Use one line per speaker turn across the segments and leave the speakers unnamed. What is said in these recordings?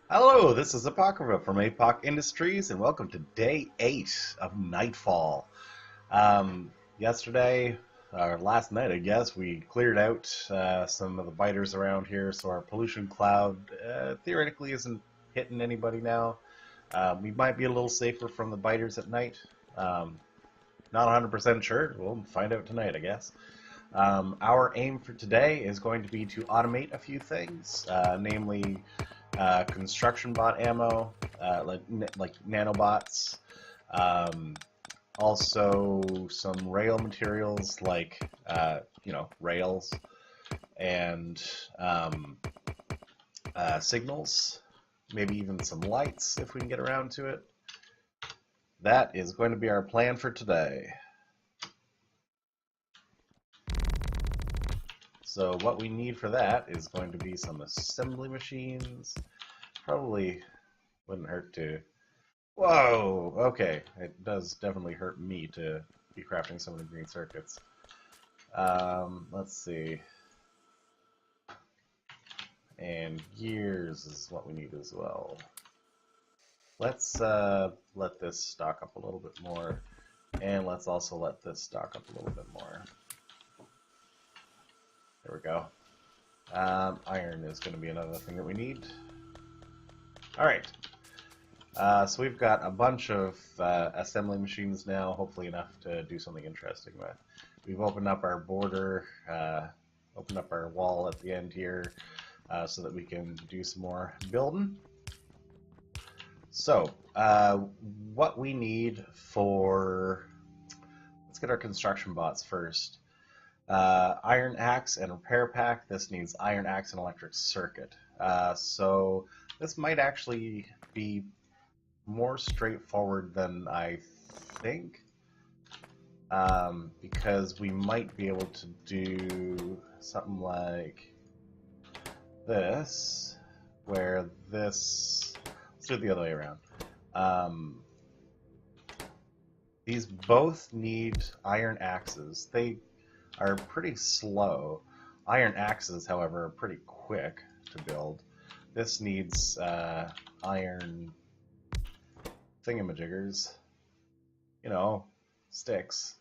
Hello, this is Apocrypha from APOC Industries, and welcome to day 8 of Nightfall. Yesterday, or last night, I guess, we cleared out some of the biters around here, so our pollution cloud theoretically isn't hitting anybody now. We might be a little safer from the biters at night. Not 100% sure. We'll find out tonight, I guess. Our aim for today is going to be to automate a few things, namely construction bot ammo, like nanobots, also some rail materials like rails and signals, maybe even some lights if we can get around to it. That is going to be our plan for today. So what we need for that is going to be some assembly machines. Probably wouldn't hurt to... Whoa! Okay, it does definitely hurt me to be crafting some of the green circuits. Let's see. And gears is what we need as well. Let's let this stock up a little bit more. And let's also let this stock up a little bit more. There we go. Iron is going to be another thing that we need. Alright. So we've got a bunch of assembly machines now, hopefully enough to do something interesting with. We've opened up our border, opened up our wall at the end here, so that we can do some more building. So, what we need for... Let's get our construction bots first. Iron axe and repair pack. This needs iron axe and electric circuit. So this might actually be more straightforward than I think, because we might be able to do something like this, where this... Let's do it the other way around. These both need iron axes. They are pretty slow. Iron axes, however, are pretty quick to build. This needs iron thingamajiggers. You know, sticks.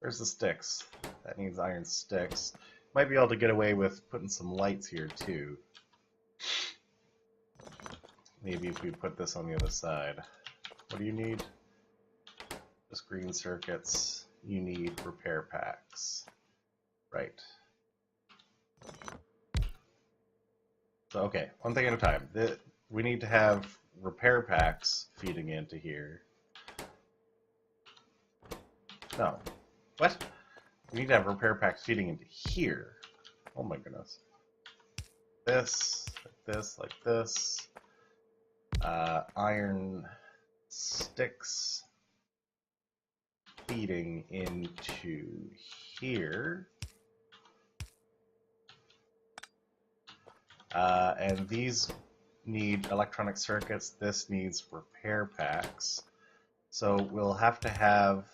Where's the sticks? That needs iron sticks. Might be able to get away with putting some lights here too. Maybe if we put this on the other side. What do you need? Just green circuits. You need repair packs. Right. So, okay, one thing at a time. We need to have repair packs feeding into here. No. What? We need to have repair packs feeding into here. Oh my goodness. This, like this. Iron sticks feeding into here. And these need electronic circuits. This needs repair packs. So we'll have to have...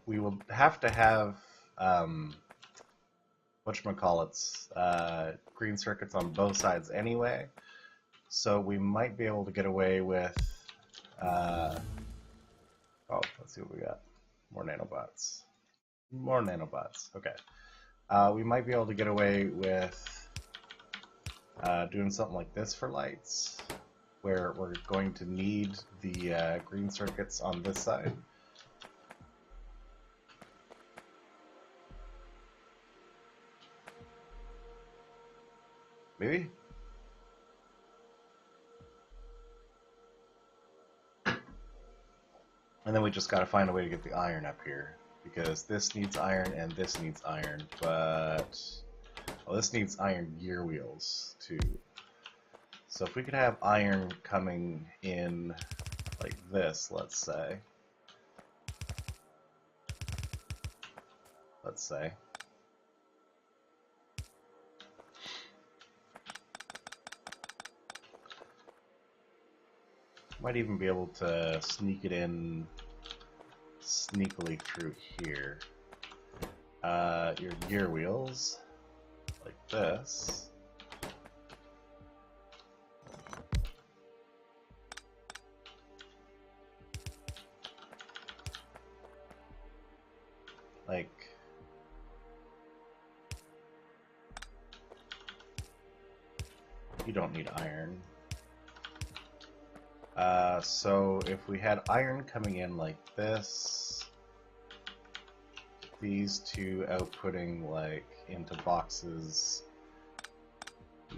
we will have to have... whatchamacallits, green circuits on both sides anyway. So we might be able to get away with... oh, let's see what we got. More nanobots. More nanobots. Okay. We might be able to get away with doing something like this for lights, where we're going to need the green circuits on this side. Maybe? And then we just gotta find a way to get the iron up here, because this needs iron and this needs iron, but... well, this needs iron gear wheels, too. So if we could have iron coming in like this, let's say. Might even be able to sneak it in sneakily through here. Your gear wheels, like this. Like, you don't need iron. So if we had iron coming in like this, these two outputting like into boxes,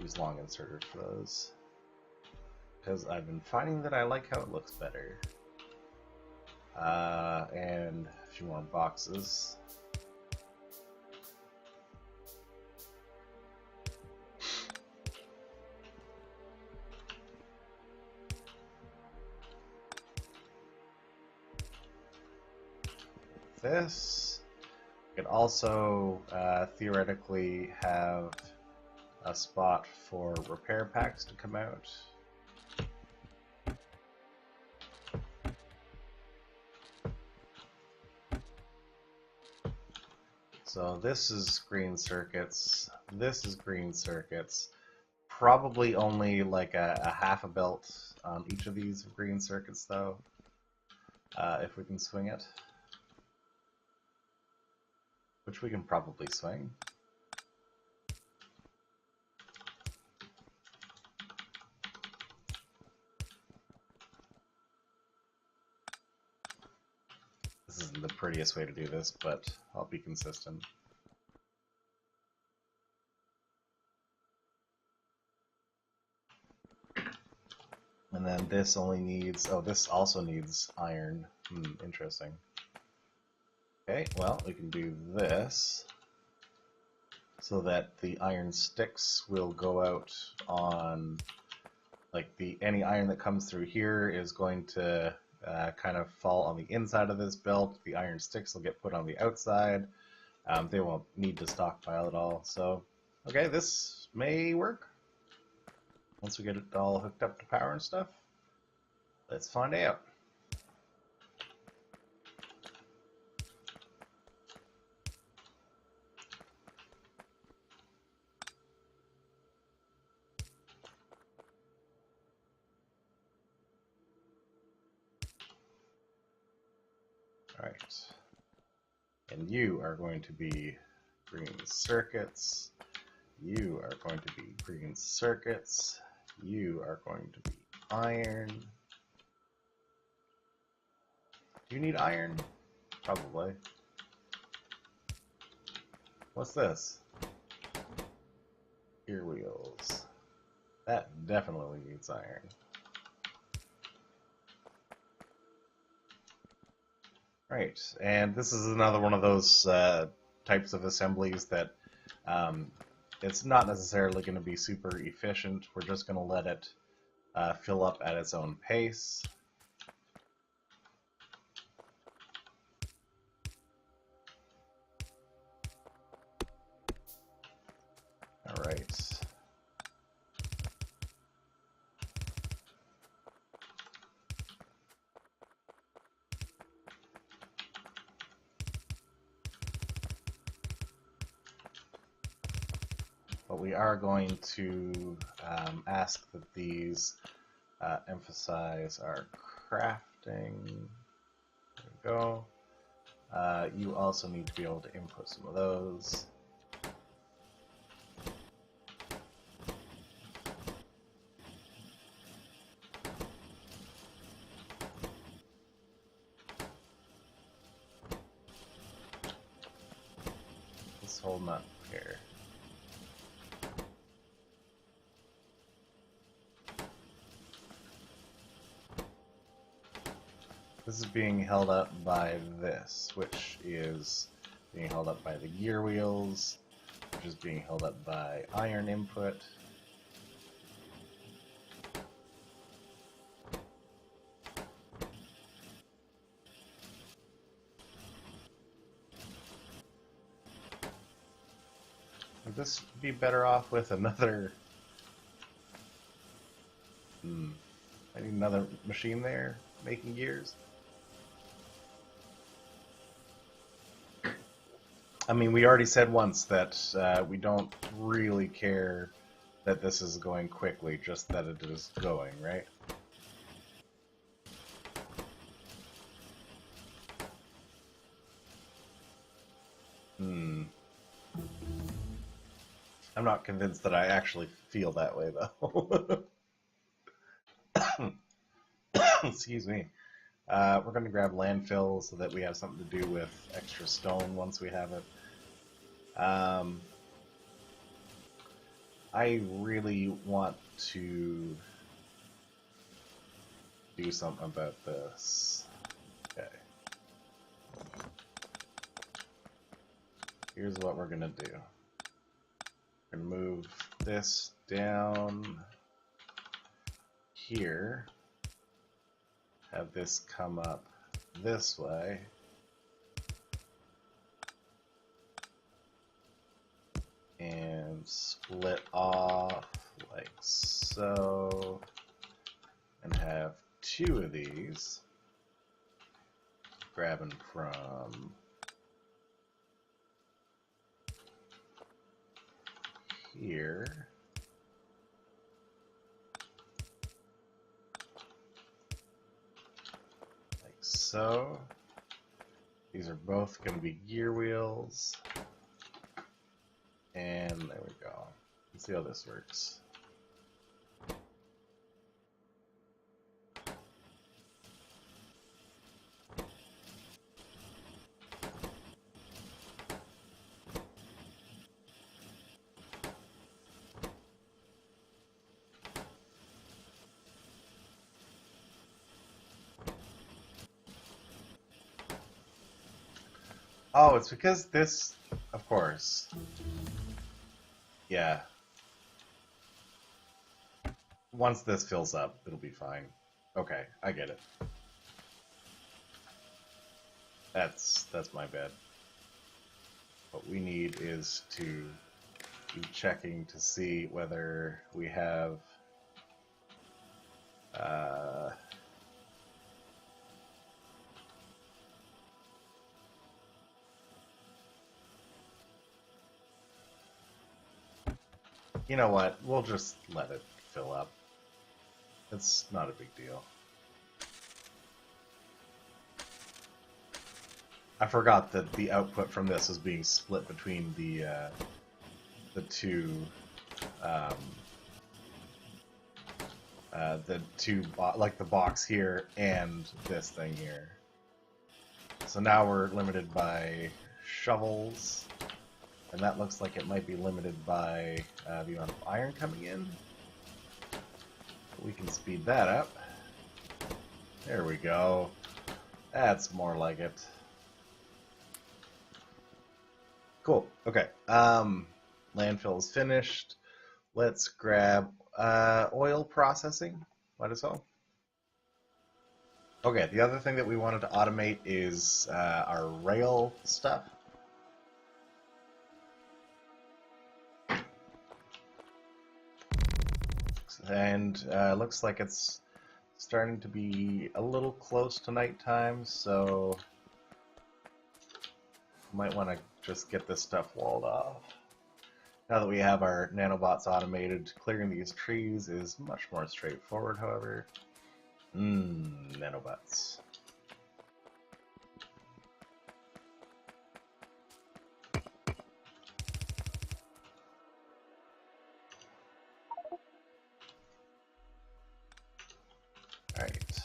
use long inserter for those. Because I've been finding that I like how it looks better. And a few more boxes. This could also theoretically have a spot for repair packs to come out. So this is green circuits, this is green circuits, probably only like a half a belt on each of these green circuits though, if we can swing it. Which we can probably swing. This isn't the prettiest way to do this, but I'll be consistent. And then this only needs, oh, this also needs iron. Interesting. Okay, well, we can do this so that the iron sticks will go out on, like, any iron that comes through here is going to kind of fall on the inside of this belt. The iron sticks will get put on the outside. They won't need to stockpile at all. So, okay, this may work. Once we get it all hooked up to power and stuff, let's find out. Alright, and you are going to be green circuits, you are going to be green circuits, you are going to be iron. Do you need iron? Probably. What's this? Gear wheels. That definitely needs iron. Right, and this is another one of those types of assemblies that it's not necessarily going to be super efficient. We're just going to let it fill up at its own pace. All right. But we are going to ask that these emphasize our crafting. There we go. You also need to be able to input some of those. This whole nut here. This is being held up by this, which is being held up by the gear wheels, which is being held up by iron input. Would this be better off with another... I need another machine there making gears? I mean, we already said once that we don't really care that this is going quickly, just that it is going, right? I'm not convinced that I actually feel that way, though. Excuse me. We're going to grab landfill so that we have something to do with extra stone once we have it. I really want to do something about this. Okay. Here's what we're going to do. We're going to move this down here. Have this come up this way. And split off like so. And have two of these. Grabbing from here. Like so. These are both going to be gear wheels. And there we go. Let's see how this works. Oh, it's because this, of course. Yeah. Once this fills up, it'll be fine. Okay, I get it. That's my bad. What we need is to be checking to see whether we have you know what? We'll just let it fill up. It's not a big deal. I forgot that the output from this is being split between the two like the box here and this thing here. So now we're limited by shovels, and that looks like it might be limited by the amount of iron coming in. We can speed that up. There we go. That's more like it. Cool. Okay. Landfill is finished. Let's grab oil processing. Might as well. Okay, the other thing that we wanted to automate is our rail stuff. And looks like it's starting to be a little close to nighttime, so might want to just get this stuff walled off. Now that we have our nanobots automated, clearing these trees is much more straightforward, however. Nanobots. Alright.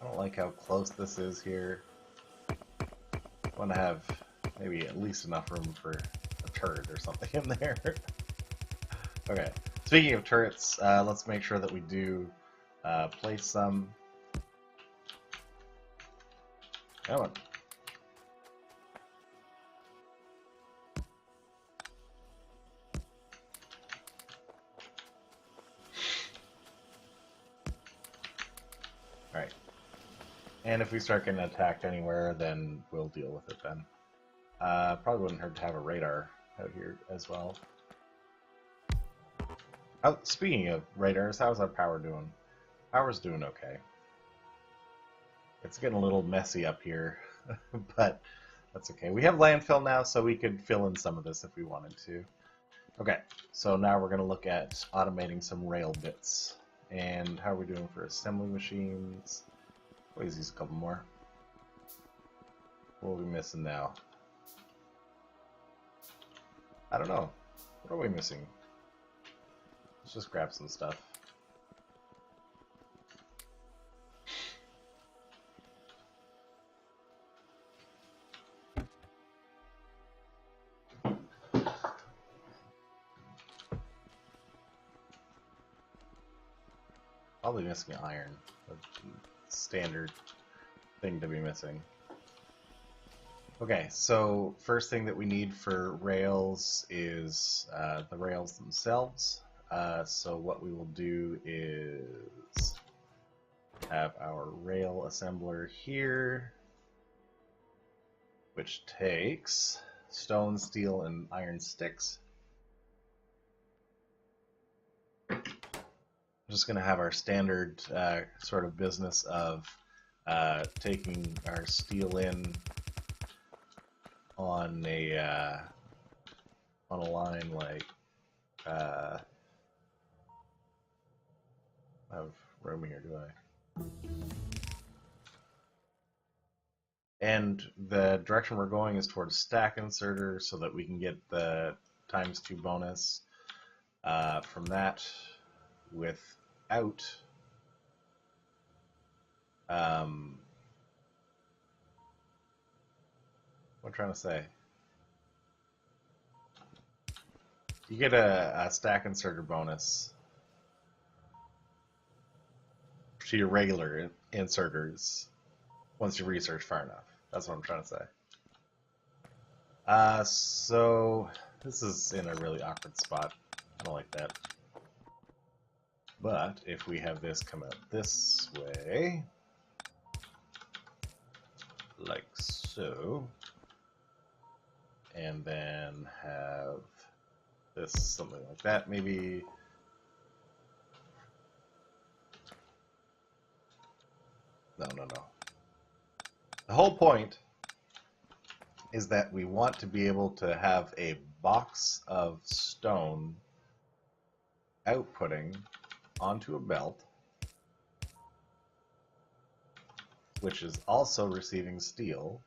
I don't like how close this is here. I want to have maybe at least enough room for a turret or something in there. Okay, speaking of turrets, let's make sure that we do place some. Come on. Alright. And if we start getting attacked anywhere, then we'll deal with it then. Probably wouldn't hurt to have a radar out here as well. Oh, speaking of radars, how's our power doing? Power's doing okay. It's getting a little messy up here, but that's okay. We have landfill now, so we could fill in some of this if we wanted to. Okay, so now we're going to look at automating some rail bits. And how are we doing for assembly machines? Always use a couple more. What are we missing now? I don't know. What are we missing? Let's just grab some stuff. Probably missing iron. A standard thing to be missing. Okay, so first thing that we need for rails is the rails themselves. So what we will do is have our rail assembler here, which takes stone, steel, and iron sticks. I'm just going to have our standard sort of business of taking our steel in on a line like I have room here, do I? And the direction we're going is towards stack inserter so that we can get the ×2 bonus from that without what am I trying to say? You get a stack inserter bonus to your regular inserters once you research far enough. That's what I'm trying to say. So this is in a really awkward spot. I don't like that. But if we have this come out this way, like so, and then have this something like that, maybe. No. The whole point is that we want to be able to have a box of stone outputting onto a belt, which is also receiving steel.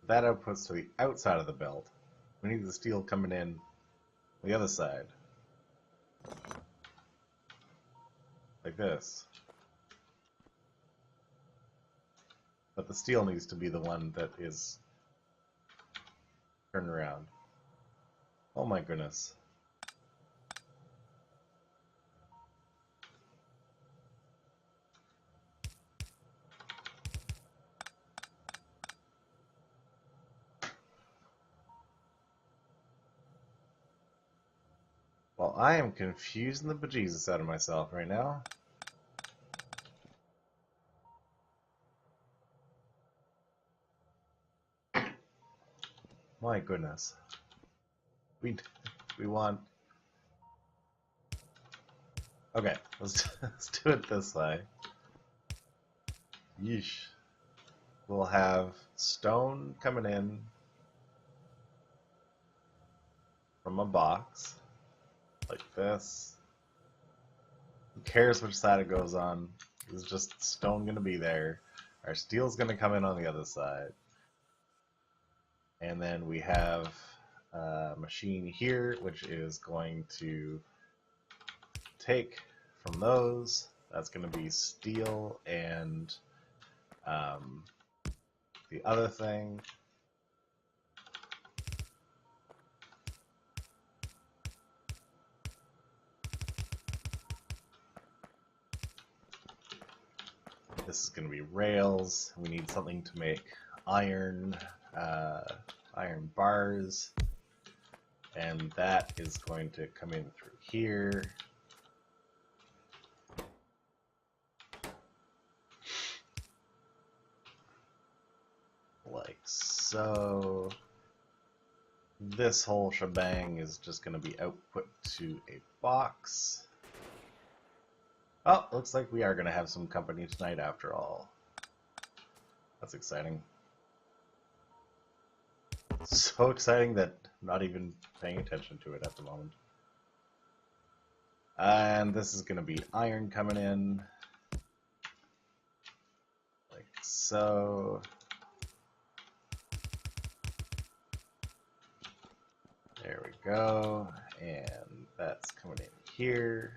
That outputs to the outside of the belt. We need the steel coming in the other side. Like this. But the steel needs to be the one that is turned around. Oh my goodness. Well, I am confusing the bejesus out of myself right now. My goodness. We want... Okay, let's do it this way. Yeesh. We'll have stone coming in from a box like this. Who cares which side it goes on? There's just stone gonna be there. Our steel's gonna come in on the other side. And then we have a machine here, which is going to take from those. That's going to be steel and the other thing. This is going to be rails. We need something to make iron. Iron bars, and that is going to come in through here. Like so. This whole shebang is just going to be output to a box. Oh, looks like we are going to have some company tonight after all. That's exciting. So exciting that I'm not even paying attention to it at the moment. And this is going to be iron coming in. Like so. There we go. And that's coming in here.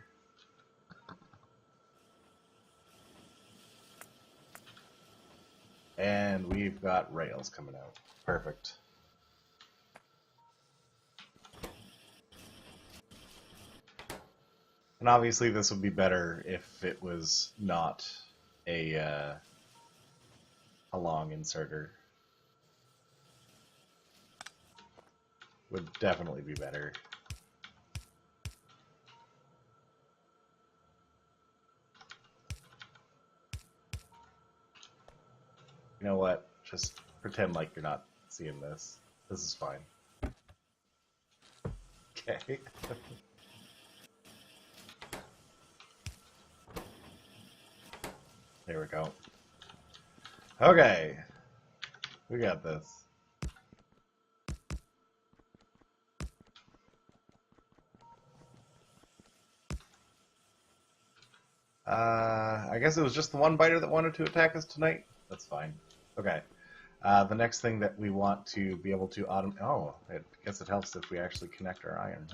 And we've got rails coming out. Perfect. And obviously this would be better if it was not a long inserter. Would definitely be better. You know what? Just pretend like you're not seeing this. This is fine. Okay. There we go. Okay. We got this. I guess it was just the one biter that wanted to attack us tonight? That's fine. Okay. The next thing that we want to be able to automate... Oh, I guess it helps if we actually connect our iron,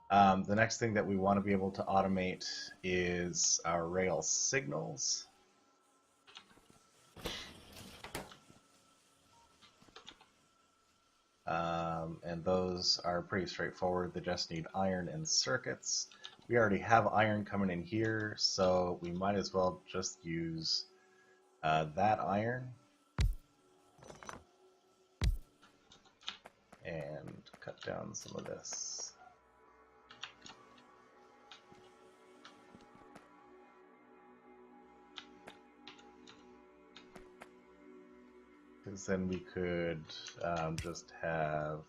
huh? The next thing that we want to be able to automate is our rail signals. And those are pretty straightforward. They just need iron and circuits. We already have iron coming in here, so we might as well just use that iron and cut down some of this. Because then we could just have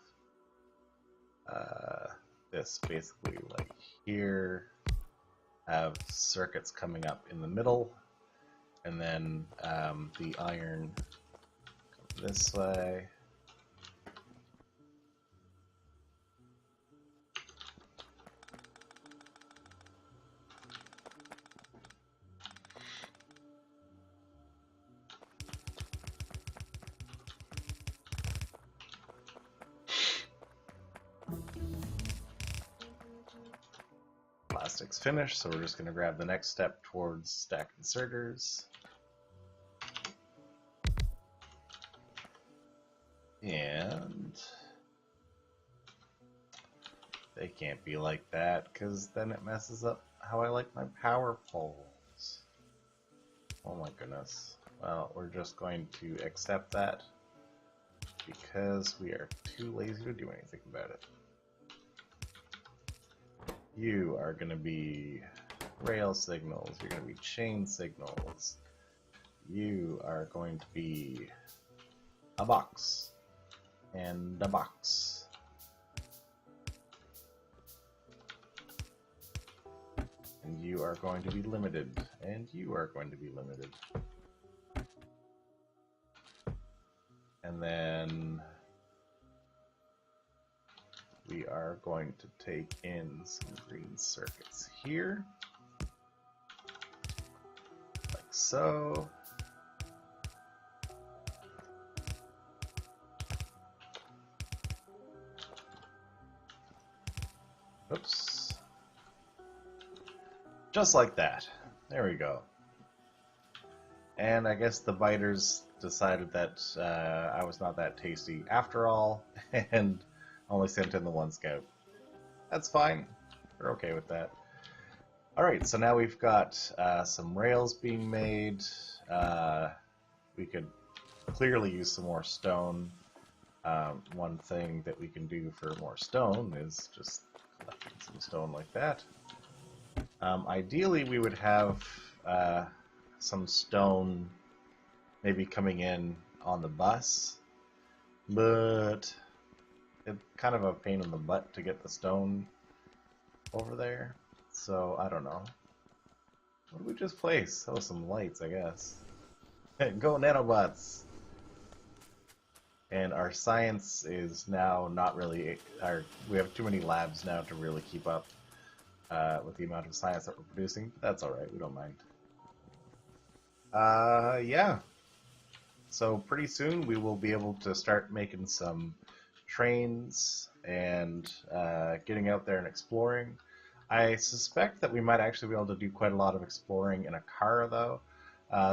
this basically like here, have circuits coming up in the middle, and then the iron come this way. Plastic's finished, so we're just going to grab the next step towards stack inserters. And they can't be like that, because then it messes up how I like my power poles. Oh my goodness. Well, we're just going to accept that, because we are too lazy to do anything about it. You are going to be rail signals, you're going to be chain signals, you are going to be a box, and a box. And you are going to be limited, and you are going to be limited. And then we are going to take in some green circuits here, like so. Oops. Just like that. There we go. And I guess the biters decided that I was not that tasty after all, and only sent in the one scout. That's fine. We're okay with that. Alright, so now we've got some rails being made. We could clearly use some more stone. One thing that we can do for more stone is just collecting some stone like that. Ideally, we would have some stone maybe coming in on the bus, but it's kind of a pain in the butt to get the stone over there, so I don't know. What did we just place? Oh, some lights, I guess. Go nanobots! And our science is now not really... we have too many labs now to really keep up with the amount of science that we're producing. That's alright, we don't mind. Yeah. So pretty soon we will be able to start making some trains and getting out there and exploring. I suspect that we might actually be able to do quite a lot of exploring in a car, though,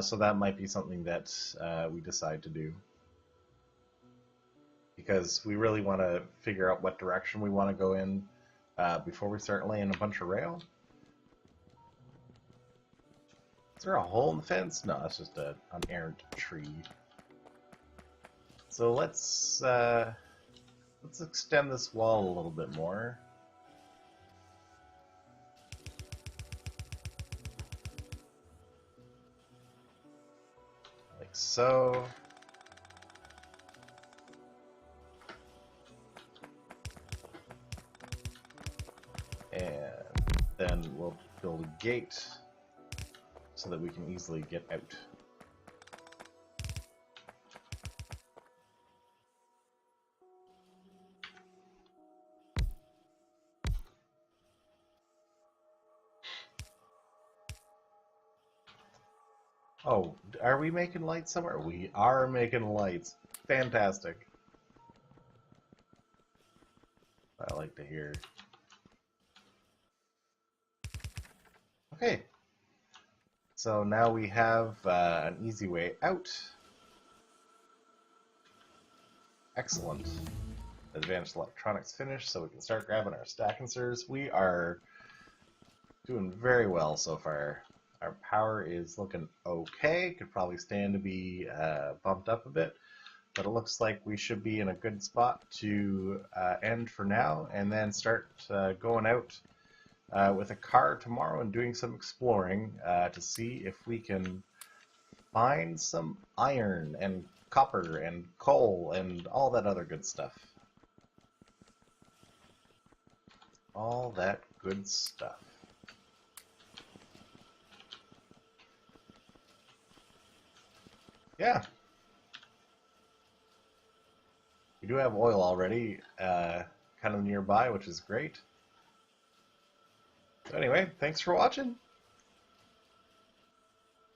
so that might be something that we decide to do. Because we really want to figure out what direction we want to go in before we start laying a bunch of rail. Is there a hole in the fence? No, it's just an errant tree. So let's extend this wall a little bit more. Like so. And then we'll build a gate so that we can easily get out. Oh, are we making lights somewhere? We are making lights. Fantastic. I like to hear. Okay. So now we have an easy way out. Excellent. Advanced electronics finished, so we can start grabbing our stack inserters. We are doing very well so far. Our power is looking okay. Could probably stand to be bumped up a bit, but it looks like we should be in a good spot to end for now, and then start going out with a car tomorrow and doing some exploring to see if we can find some iron and copper and coal and all that other good stuff. All that good stuff. Yeah. We do have oil already kind of nearby, which is great. So anyway, thanks for watching.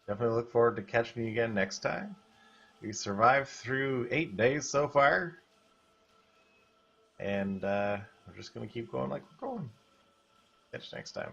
Definitely look forward to catching you again next time. We survived through 8 days so far. And we're just going to keep going like we're going. Catch you next time.